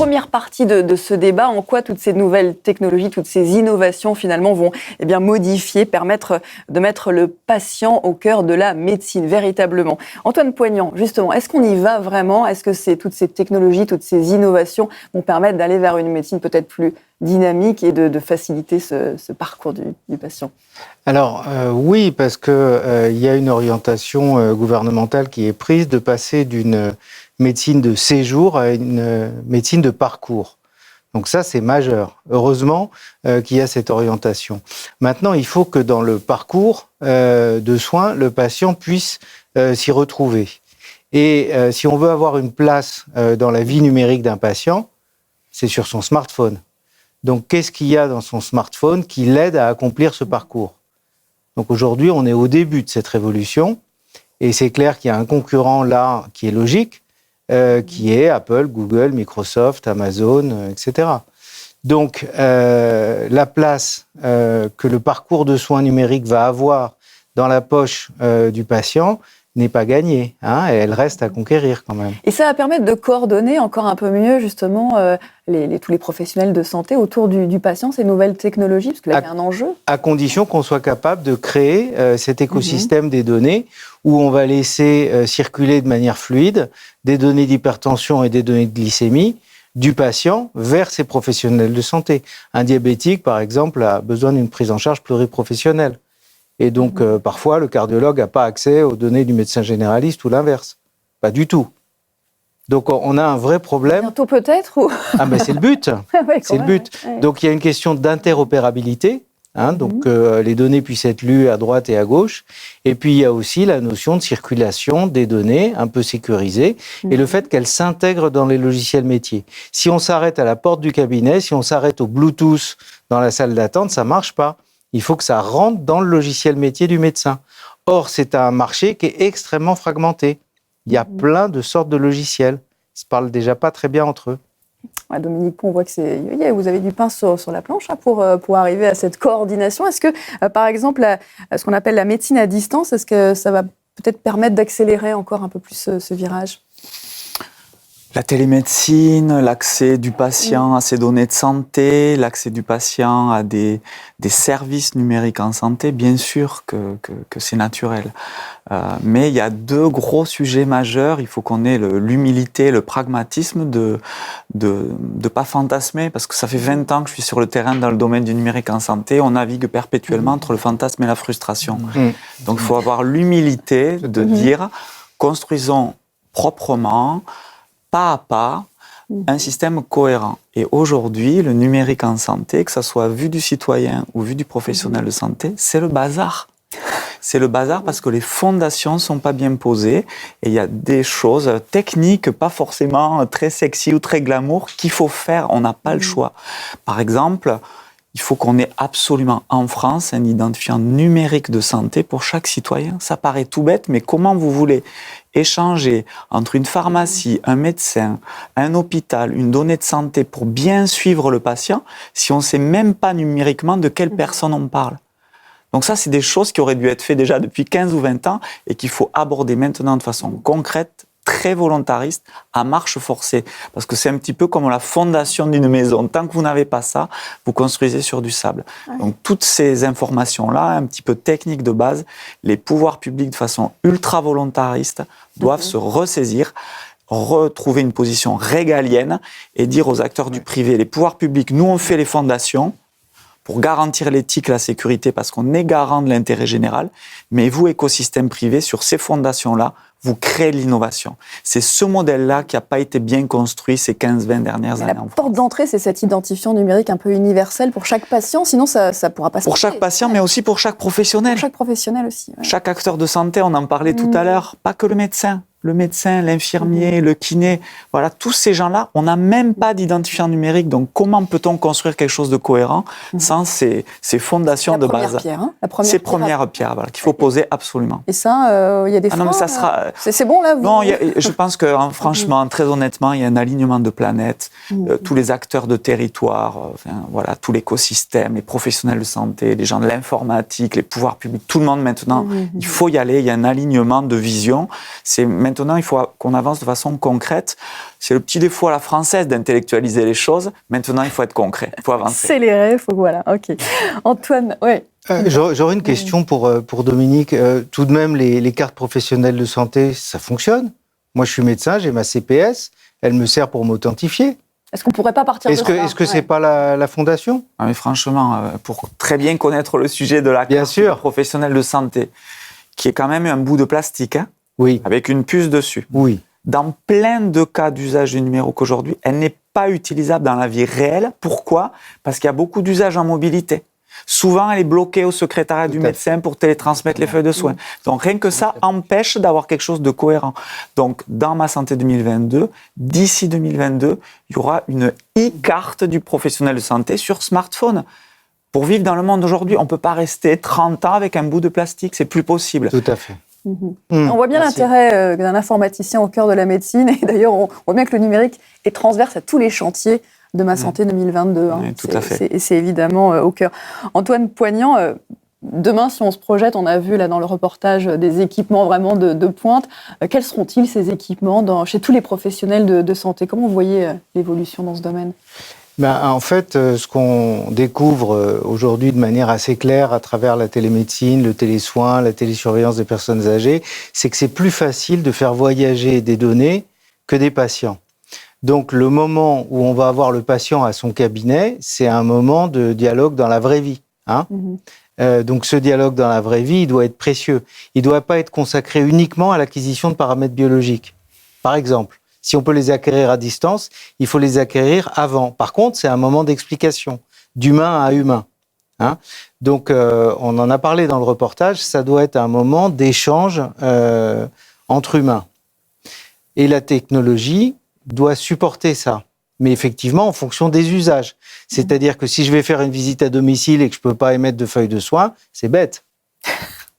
première partie de ce débat, en quoi toutes ces nouvelles technologies, toutes ces innovations finalement vont modifier, permettre de mettre le patient au cœur de la médecine, véritablement. Antoine Poignant, justement, est-ce qu'on y va vraiment ? Est-ce que toutes ces technologies, toutes ces innovations vont permettre d'aller vers une médecine peut-être plus dynamique et de faciliter ce parcours du patient ? Alors oui, parce que y a une orientation gouvernementale qui est prise de passer d'une médecine de séjour à une médecine de parcours. Donc ça, c'est majeur. Heureusement qu'il y a cette orientation. Maintenant, il faut que dans le parcours de soins, le patient puisse s'y retrouver. Et si on veut avoir une place dans la vie numérique d'un patient, c'est sur son smartphone. Donc, qu'est-ce qu'il y a dans son smartphone qui l'aide à accomplir ce parcours ? Donc, aujourd'hui, on est au début de cette révolution. Et c'est clair qu'il y a un concurrent là qui est logique, qui est Apple, Google, Microsoft, Amazon, etc. Donc, la place que le parcours de soins numériques va avoir dans la poche du patient n'est pas gagnée. Elle reste à conquérir quand même. Et ça va permettre de coordonner encore un peu mieux, justement, tous les professionnels de santé autour du patient, ces nouvelles technologies, parce que là, il y a un enjeu. À condition qu'on soit capable de créer cet écosystème des données où on va laisser circuler de manière fluide des données d'hypertension et des données de glycémie du patient vers ses professionnels de santé. Un diabétique, par exemple, a besoin d'une prise en charge pluriprofessionnelle. Et donc, parfois, le cardiologue n'a pas accès aux données du médecin généraliste ou l'inverse. Pas du tout. Donc, on a un vrai problème. Bientôt peut-être ou... Ah, mais c'est le but. Ouais, c'est le but. Ouais. Donc, il y a une question d'interopérabilité. Donc, les données puissent être lues à droite et à gauche. Et puis, il y a aussi la notion de circulation des données un peu sécurisées et le fait qu'elles s'intègrent dans les logiciels métiers. Si on s'arrête à la porte du cabinet, si on s'arrête au Bluetooth dans la salle d'attente, ça ne marche pas. Il faut que ça rentre dans le logiciel métier du médecin. Or, c'est un marché qui est extrêmement fragmenté. Il y a plein de sortes de logiciels. Ils ne se parlent déjà pas très bien entre eux. Ouais, Dominique Pont, on voit que vous avez du pain sur la planche pour arriver à cette coordination. Est-ce que, par exemple, ce qu'on appelle la médecine à distance, est-ce que ça va peut-être permettre d'accélérer encore un peu plus ce virage ? La télémédecine, l'accès du patient à ses données de santé, l'accès du patient à des services numériques en santé, bien sûr que c'est naturel. Mais il y a deux gros sujets majeurs. Il faut qu'on ait l'humilité, le pragmatisme de pas fantasmer, parce que ça fait 20 ans que je suis sur le terrain dans le domaine du numérique en santé. On navigue perpétuellement entre le fantasme et la frustration. Donc il faut avoir l'humilité de dire, construisons proprement, pas à pas, un système cohérent. Et aujourd'hui, le numérique en santé, que ça soit vu du citoyen ou vu du professionnel de santé, c'est le bazar. C'est le bazar parce que les fondations ne sont pas bien posées et il y a des choses techniques, pas forcément très sexy ou très glamour, qu'il faut faire. On n'a pas le choix. Par exemple, il faut qu'on ait absolument en France un identifiant numérique de santé pour chaque citoyen. Ça paraît tout bête, mais comment vous voulez échanger entre une pharmacie, un médecin, un hôpital, une donnée de santé pour bien suivre le patient si on ne sait même pas numériquement de quelle personne on parle? Donc ça, c'est des choses qui auraient dû être faites déjà depuis 15 ou 20 ans et qu'il faut aborder maintenant de façon concrète, très volontariste, à marche forcée. Parce que c'est un petit peu comme la fondation d'une maison. Tant que vous n'avez pas ça, vous construisez sur du sable. Ouais. Donc toutes ces informations-là, un petit peu techniques de base, les pouvoirs publics de façon ultra volontariste doivent se ressaisir, retrouver une position régalienne et dire aux acteurs du privé, les pouvoirs publics, nous on fait les fondations pour garantir l'éthique, la sécurité, parce qu'on est garant de l'intérêt général, mais vous, écosystème privé, sur ces fondations-là, vous créez l'innovation. C'est ce modèle-là qui n'a pas été bien construit ces 15-20 dernières années. La porte d'entrée, c'est cet identifiant numérique un peu universel pour chaque patient, sinon ça ne pourra pas se Pour chaque patient, mais aussi pour chaque professionnel. Pour chaque professionnel aussi. Ouais. Chaque acteur de santé, on en parlait tout à l'heure, pas que le médecin. Le médecin, l'infirmier, le kiné, voilà, tous ces gens-là, on n'a même pas d'identifiant numérique. Donc, comment peut-on construire quelque chose de cohérent sans ces fondations de base ? Pierre, hein, ces premières pierres qu'il faut poser absolument. Et ça, il y a des freins. Non, mais ça sera... C'est bon, là vous... Non, je pense que, franchement, très honnêtement, il y a un alignement de planètes. Tous les acteurs de territoire, voilà, tout l'écosystème, les professionnels de santé, les gens de l'informatique, les pouvoirs publics, tout le monde maintenant, il faut y aller. Il y a un alignement de vision. C'est maintenant maintenant, il faut qu'on avance de façon concrète. C'est le petit défaut à la française d'intellectualiser les choses. Maintenant, il faut être concret, il faut avancer. Accélérer, il faut, voilà, ok. Antoine, ouais. J'aurais une question pour Dominique. Tout de même, les cartes professionnelles de santé, ça fonctionne? Moi, je suis médecin, j'ai ma CPS, elle me sert pour m'authentifier. Est-ce qu'on ne pourrait pas partir de ça? Est-ce que c'est pas la fondation? Ah, mais franchement, pour très bien connaître le sujet de la carte professionnelle de santé, qui est quand même un bout de plastique, hein, oui, avec une puce dessus. Oui. Dans plein de cas d'usage du numérique aujourd'hui, elle n'est pas utilisable dans la vie réelle. Pourquoi? Parce qu'il y a beaucoup d'usages en mobilité. Souvent, elle est bloquée au secrétariat du médecin pour télétransmettre les feuilles de soins. Donc, rien que ça empêche d'avoir quelque chose de cohérent. Donc, dans Ma Santé 2022, d'ici 2022, il y aura une e-carte du professionnel de santé sur smartphone. Pour vivre dans le monde d'aujourd'hui, on ne peut pas rester 30 ans avec un bout de plastique, c'est plus possible. Tout à fait. On voit bien l'intérêt d'un informaticien au cœur de la médecine. Et d'ailleurs, on voit bien que le numérique est transverse à tous les chantiers de Ma Santé 2022. Hein. Oui, tout à fait. Et c'est évidemment au cœur. Antoine Poignant, demain, si on se projette, on a vu là dans le reportage des équipements vraiment de pointe. Quels seront-ils ces équipements chez tous les professionnels de santé? Comment vous voyez l'évolution dans ce domaine? En fait, ce qu'on découvre aujourd'hui de manière assez claire à travers la télémédecine, le télésoin, la télésurveillance des personnes âgées, c'est que c'est plus facile de faire voyager des données que des patients. Donc, le moment où on va avoir le patient à son cabinet, c'est un moment de dialogue dans la vraie vie. Hein. Donc, ce dialogue dans la vraie vie, il doit être précieux. Il ne doit pas être consacré uniquement à l'acquisition de paramètres biologiques. Par exemple, si on peut les acquérir à distance, il faut les acquérir avant. Par contre, c'est un moment d'explication, d'humain à humain. Hein. Donc, on en a parlé dans le reportage, ça doit être un moment d'échange entre humains. Et la technologie doit supporter ça, mais effectivement en fonction des usages. C'est-à-dire que si je vais faire une visite à domicile et que je ne peux pas émettre de feuilles de soins, c'est bête.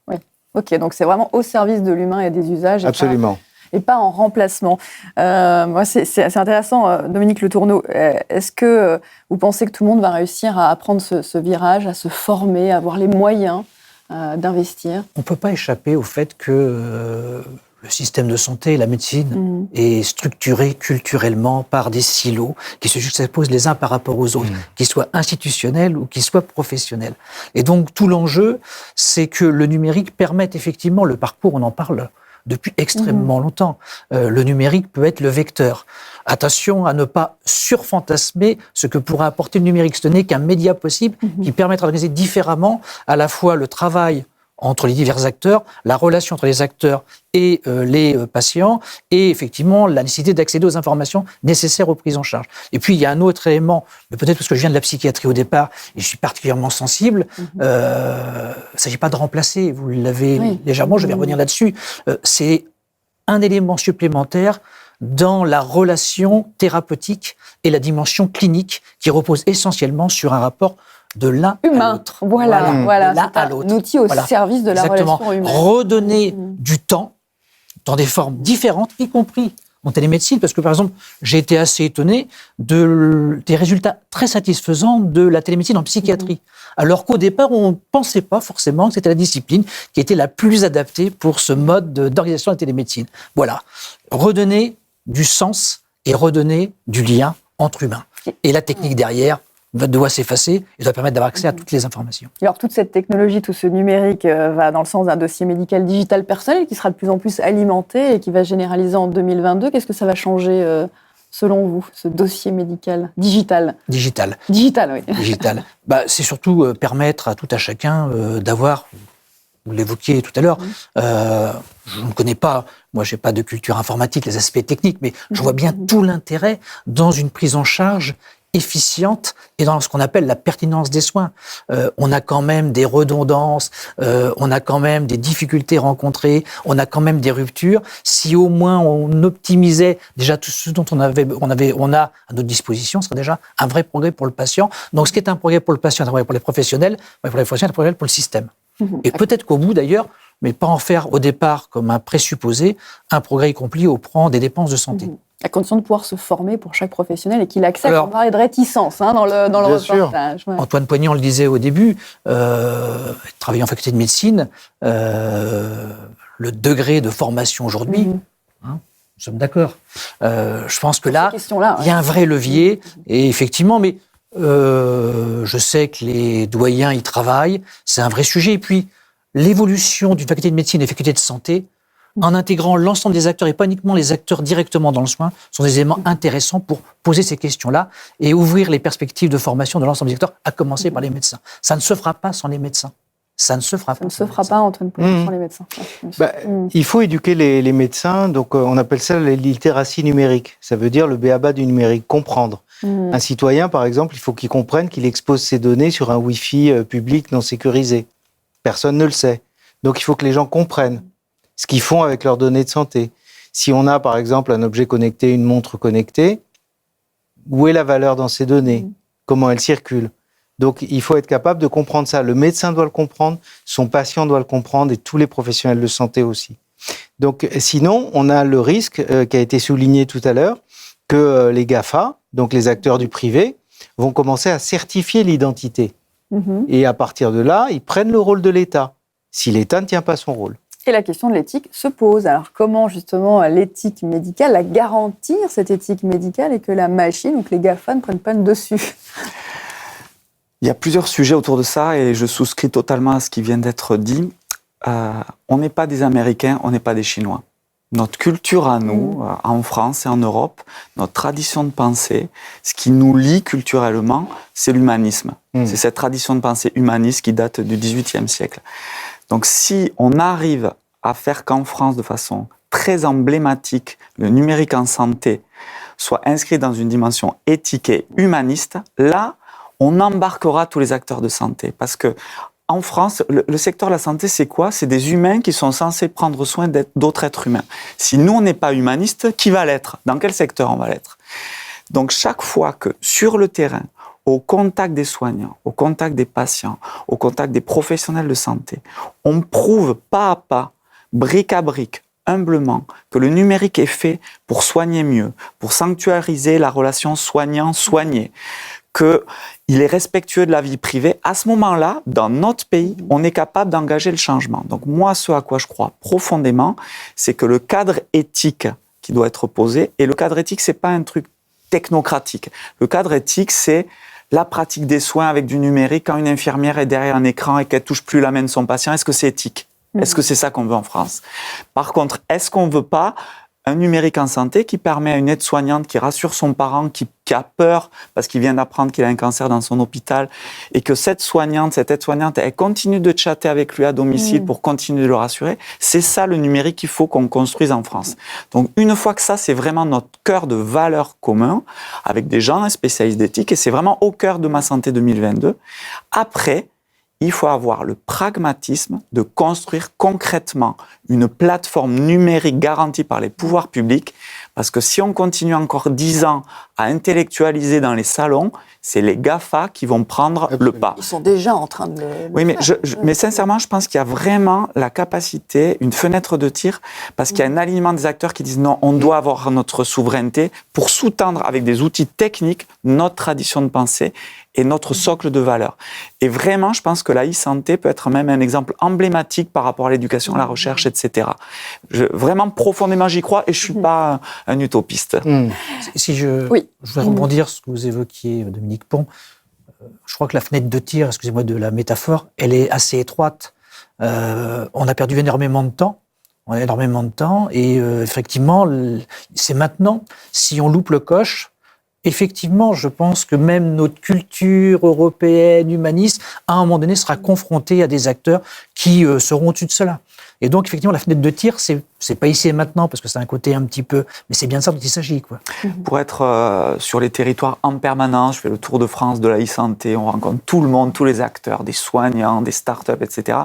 Oui, ok, donc c'est vraiment au service de l'humain et des usages. Absolument. Et pas en remplacement. Moi, c'est intéressant, Dominique Le Tourneau. Est-ce que vous pensez que tout le monde va réussir à prendre ce virage, à se former, à avoir les moyens d'investir? On ne peut pas échapper au fait que le système de santé, la médecine, est structuré culturellement par des silos qui se juxtaposent les uns par rapport aux autres, qu'ils soient institutionnels ou qu'ils soient professionnels. Et donc, tout l'enjeu, c'est que le numérique permette effectivement le parcours, on en parle depuis extrêmement longtemps. Le numérique peut être le vecteur. Attention à ne pas surfantasmer ce que pourra apporter le numérique. Ce n'est qu'un média possible qui permettra d'organiser différemment à la fois le travail entre les divers acteurs, la relation entre les acteurs et les patients, et effectivement la nécessité d'accéder aux informations nécessaires aux prises en charge. Et puis il y a un autre élément, mais peut-être parce que je viens de la psychiatrie au départ, et je suis particulièrement sensible, il ne s'agit pas de remplacer, vous l'avez légèrement, je vais revenir là-dessus, c'est un élément supplémentaire dans la relation thérapeutique et la dimension clinique qui repose essentiellement sur un rapport de l'un à l'autre. Voilà. L'un à l'autre. Un outil au service de la relation humaine. Redonner du temps dans des formes différentes, y compris en télémédecine, parce que par exemple, j'ai été assez étonné des résultats très satisfaisants de la télémédecine en psychiatrie. Alors qu'au départ, on ne pensait pas forcément que c'était la discipline qui était la plus adaptée pour ce mode d'organisation de la télémédecine. Voilà. Redonner du sens et redonner du lien entre humains. Et la technique derrière doit s'effacer et doit permettre d'avoir accès à toutes les informations. Alors toute cette technologie, tout ce numérique va dans le sens d'un dossier médical digital personnel qui sera de plus en plus alimenté et qui va se généraliser en 2022. Qu'est-ce que ça va changer selon vous, ce dossier médical digital? Digital, oui. Digital. C'est surtout permettre à tout à chacun d'avoir, vous l'évoquiez tout à l'heure, je ne connais pas, moi je n'ai pas de culture informatique, les aspects techniques, mais je vois bien tout l'intérêt dans une prise en charge efficiente et dans ce qu'on appelle la pertinence des soins. On a quand même des redondances, on a quand même des difficultés rencontrées, on a quand même des ruptures. Si au moins on optimisait déjà tout ce dont on a à notre disposition, ce serait déjà un vrai progrès pour le patient. Donc ce qui est un progrès pour le patient, un progrès pour les professionnels, pour les professionnels, un progrès pour le système. Et peut-être qu'au bout d'ailleurs, mais pas en faire au départ comme un présupposé, un progrès accompli au prix des dépenses de santé. À condition de pouvoir se former pour chaque professionnel et qu'il accepte. On parlait de réticence dans le reportage. Ouais. Antoine Poignant le disait au début, travaillant en faculté de médecine, le degré de formation aujourd'hui Hein, nous sommes d'accord. Je pense que là, il y a un vrai levier. Et effectivement, mais je sais que les doyens y travaillent. C'est un vrai sujet. Et puis, l'évolution d'une faculté de médecine et d'une faculté de santé, en intégrant l'ensemble des acteurs et pas uniquement les acteurs directement dans le soin, sont des éléments intéressants pour poser ces questions-là et ouvrir les perspectives de formation de l'ensemble des acteurs, à commencer par les médecins. Ça ne se fera pas sans les médecins. Ça ne se fera pas. Ça ne se fera pas, Antoine Poignon, sans les médecins. Il faut éduquer les médecins, donc on appelle ça la littératie numérique. Ça veut dire le b.a.-ba du numérique, comprendre. Un citoyen, par exemple, il faut qu'il comprenne qu'il expose ses données sur un Wi-Fi public non sécurisé. Personne ne le sait. Donc il faut que les gens comprennent ce qu'ils font avec leurs données de santé. Si on a, par exemple, un objet connecté, une montre connectée, où est la valeur dans ces données ? Comment elle circule ? Donc, il faut être capable de comprendre ça. Le médecin doit le comprendre, son patient doit le comprendre et tous les professionnels de santé aussi. Donc, sinon, on a le risque qui a été souligné tout à l'heure, que les GAFA, donc les acteurs du privé, vont commencer à certifier l'identité. Et à partir de là, ils prennent le rôle de l'État, si l'État ne tient pas son rôle. Et la question de l'éthique se pose. Alors, comment justement l'éthique médicale, la garantir cette éthique médicale et que la machine, donc les GAFA, ne prennent pas le dessus ? Il y a plusieurs sujets autour de ça et je souscris totalement à ce qui vient d'être dit. On n'est pas des Américains, on n'est pas des Chinois. Notre culture à nous, en France et en Europe, notre tradition de pensée, ce qui nous lie culturellement, c'est l'humanisme. C'est cette tradition de pensée humaniste qui date du XVIIIe siècle. Donc si on arrive à faire qu'en France, de façon très emblématique, le numérique en santé soit inscrit dans une dimension éthique et humaniste, là, on embarquera tous les acteurs de santé. Parce que en France, le secteur de la santé, c'est quoi ? C'est des humains qui sont censés prendre soin d'autres êtres humains. Si nous, on n'est pas humaniste, qui va l'être ? Dans quel secteur on va l'être ? Donc chaque fois que, sur le terrain, au contact des soignants, au contact des patients, au contact des professionnels de santé, on prouve pas à pas, brique à brique, humblement, que le numérique est fait pour soigner mieux, pour sanctuariser la relation soignant-soigné, qu'il est respectueux de la vie privée. À ce moment-là, dans notre pays, on est capable d'engager le changement. Donc moi, ce à quoi je crois profondément, c'est que le cadre éthique qui doit être posé, et le cadre éthique, c'est pas un truc technocratique. Le cadre éthique, c'est la pratique des soins avec du numérique. Quand une infirmière est derrière un écran et qu'elle touche plus la main de son patient, est-ce que c'est éthique ? Est-ce que c'est ça qu'on veut en France ? Par contre, est-ce qu'on veut pas un numérique en santé qui permet à une aide-soignante qui rassure son parent qui a peur parce qu'il vient d'apprendre qu'il a un cancer dans son hôpital et que cette aide-soignante, elle continue de chatter avec lui à domicile pour continuer de le rassurer. C'est ça le numérique qu'il faut qu'on construise en France. Donc une fois que ça, c'est vraiment notre cœur de valeurs commun avec des gens spécialistes d'éthique et c'est vraiment au cœur de Ma Santé 2022. Après, il faut avoir le pragmatisme de construire concrètement une plateforme numérique garantie par les pouvoirs publics, parce que si on continue encore 10 ans à intellectualiser dans les salons, c'est les GAFA qui vont prendre le pas. Ils sont déjà en train de le Oui, mais, faire. mais sincèrement, je pense qu'il y a vraiment la capacité, une fenêtre de tir, parce qu'il y a un alignement des acteurs qui disent non, on doit avoir notre souveraineté pour sous-tendre avec des outils techniques notre tradition de pensée et notre socle de valeurs. Et vraiment, je pense que la e-santé peut être même un exemple emblématique par rapport à l'éducation, à la recherche, etc. Vraiment, profondément, j'y crois et je ne suis pas un utopiste. Si je voudrais rebondir sur ce que vous évoquiez, Dominique Pont, je crois que la fenêtre de tir, excusez-moi de la métaphore, elle est assez étroite. On a perdu énormément de temps. Et effectivement, c'est maintenant. Si on loupe le coche, effectivement, je pense que même notre culture européenne, humaniste, à un moment donné, sera confrontée à des acteurs qui seront au-dessus de cela. Et donc, effectivement, la fenêtre de tir, c'est pas ici et maintenant, parce que c'est un côté un petit peu... Mais c'est bien de ça dont il s'agit, quoi. Pour être sur les territoires en permanence, je fais le tour de France de la e-santé, on rencontre tout le monde, tous les acteurs, des soignants, des startups, etc.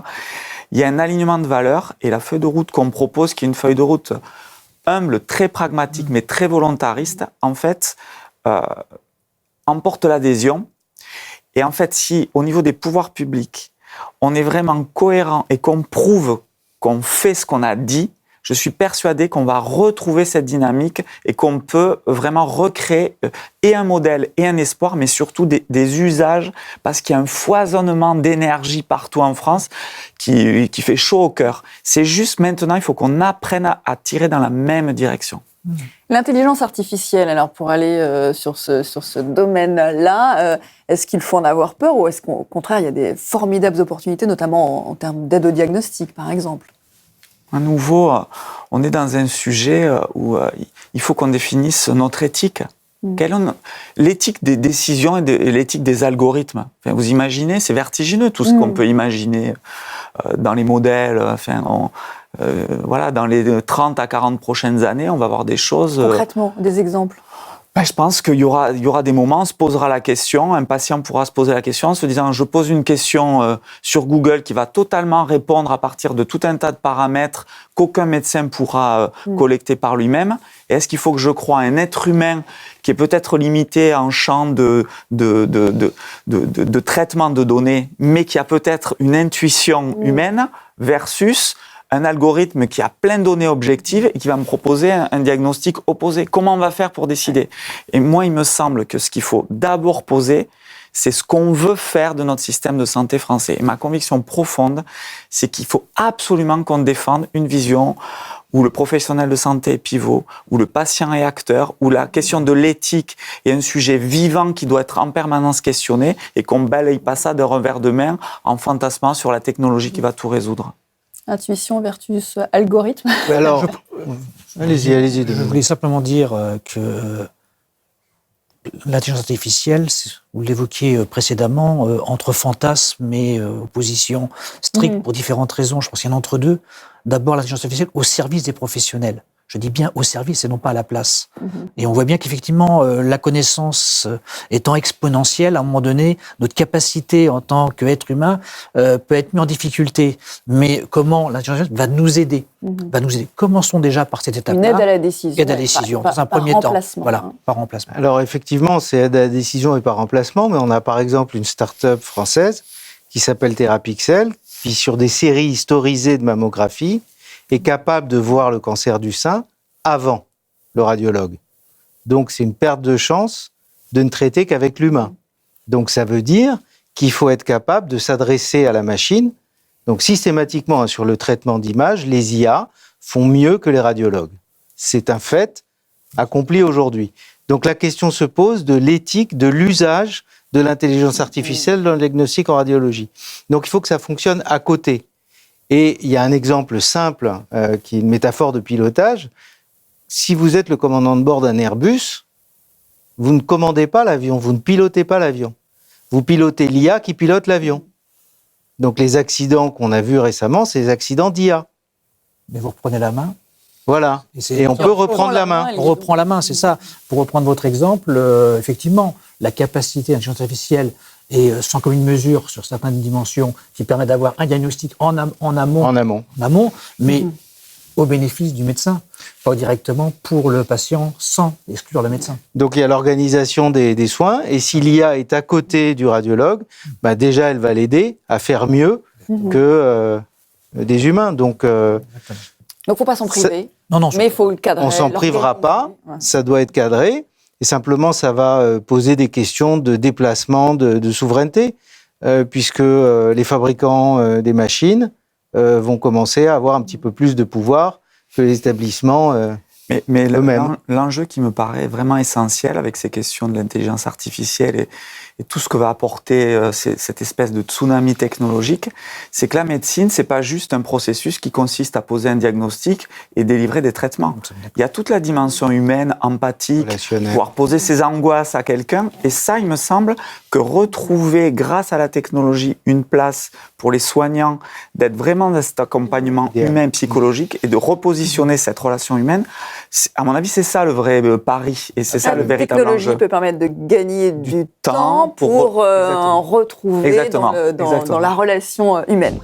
Il y a un alignement de valeurs, et la feuille de route qu'on propose, qui est une feuille de route humble, très pragmatique, mais très volontariste, en fait... emporte l'adhésion. Et en fait, si au niveau des pouvoirs publics, on est vraiment cohérent et qu'on prouve qu'on fait ce qu'on a dit, je suis persuadé qu'on va retrouver cette dynamique et qu'on peut vraiment recréer et un modèle et un espoir, mais surtout des usages, parce qu'il y a un foisonnement d'énergie partout en France qui fait chaud au cœur. C'est juste maintenant, il faut qu'on apprenne à tirer dans la même direction. L'intelligence artificielle, alors pour aller sur ce domaine-là, est-ce qu'il faut en avoir peur ou est-ce qu'au contraire, il y a des formidables opportunités, notamment en termes d'aide au diagnostic, par exemple ? À nouveau, on est dans un sujet où il faut qu'on définisse notre éthique. L'éthique des décisions et l'éthique des algorithmes. Enfin, vous imaginez, c'est vertigineux tout ce qu'on peut imaginer dans les modèles. Voilà, dans les 30 à 40 prochaines années, on va avoir des choses... Concrètement, des exemples? Je pense qu'il y aura des moments, on se posera la question, un patient pourra se poser la question en se disant je pose une question sur Google qui va totalement répondre à partir de tout un tas de paramètres qu'aucun médecin pourra collecter par lui-même. Et est-ce qu'il faut que je croie à un être humain qui est peut-être limité en champ de traitement de données, mais qui a peut-être une intuition humaine versus un algorithme qui a plein de données objectives et qui va me proposer un diagnostic opposé. Comment on va faire pour décider? Et moi, il me semble que ce qu'il faut d'abord poser, c'est ce qu'on veut faire de notre système de santé français. Et ma conviction profonde, c'est qu'il faut absolument qu'on défende une vision où le professionnel de santé est pivot, où le patient est acteur, où la question de l'éthique est un sujet vivant qui doit être en permanence questionné et qu'on ne balaye pas ça d'un revers de main en fantasmant sur la technologie qui va tout résoudre. Intuition versus algorithme. Alors, allez-y. Je voulais simplement dire que l'intelligence artificielle, vous l'évoquiez précédemment, entre fantasmes et opposition stricte pour différentes raisons. Je pense qu'il y en a entre deux. D'abord, l'intelligence artificielle au service des professionnels. Je dis bien au service et non pas à la place. Et on voit bien qu'effectivement, la connaissance étant exponentielle, à un moment donné, notre capacité en tant qu'être humain peut être mise en difficulté. Mais comment l'intelligence artificielle va nous aider? Commençons déjà par cette étape-là. Une aide à la décision. Aide à la décision, dans un premier temps. Voilà, par remplacement. Alors effectivement, c'est aide à la décision et par remplacement, mais on a par exemple une start-up française qui s'appelle Therapixel, qui sur des séries historisées de mammographie, est capable de voir le cancer du sein avant le radiologue. Donc, c'est une perte de chance de ne traiter qu'avec l'humain. Donc, ça veut dire qu'il faut être capable de s'adresser à la machine. Donc, systématiquement, sur le traitement d'images, les IA font mieux que les radiologues. C'est un fait accompli aujourd'hui. Donc, la question se pose de l'éthique, de l'usage de l'intelligence artificielle dans le diagnostic en radiologie. Donc, il faut que ça fonctionne à côté. Et il y a un exemple simple qui est une métaphore de pilotage. Si vous êtes le commandant de bord d'un Airbus, vous ne commandez pas l'avion, vous ne pilotez pas l'avion. Vous pilotez l'IA qui pilote l'avion. Donc les accidents qu'on a vus récemment, c'est des accidents d'IA. Mais vous reprenez la main. Voilà. Et on peut reprendre la main. On reprend la main, c'est ça. Pour reprendre votre exemple, effectivement, la capacité d'intelligence artificielle et sans commune mesure sur certaines dimensions qui permet d'avoir un diagnostic en amont, mais au bénéfice du médecin, pas directement pour le patient sans exclure le médecin. Donc il y a l'organisation des soins et si l'IA est à côté du radiologue, déjà elle va l'aider à faire mieux que des humains. Donc faut pas s'en priver. Non, mais il faut le cadrer. On s'en privera pas, ça doit être cadré. Et simplement, ça va poser des questions de déplacement, de souveraineté, puisque les fabricants des machines vont commencer à avoir un petit peu plus de pouvoir que les établissements mais eux-mêmes. L'enjeu qui me paraît vraiment essentiel avec ces questions de l'intelligence artificielle et tout ce que va apporter cette espèce de tsunami technologique, c'est que la médecine, c'est pas juste un processus qui consiste à poser un diagnostic et délivrer des traitements. Il y a toute la dimension humaine, empathique, pouvoir poser ses angoisses à quelqu'un. Et ça, il me semble que retrouver, grâce à la technologie, une place pour les soignants, d'être vraiment dans cet accompagnement humain, psychologique et de repositionner cette relation humaine, à mon avis, c'est ça le vrai pari et c'est ça le véritable enjeu. La technologie peut permettre de gagner du temps pour en retrouver dans la relation humaine.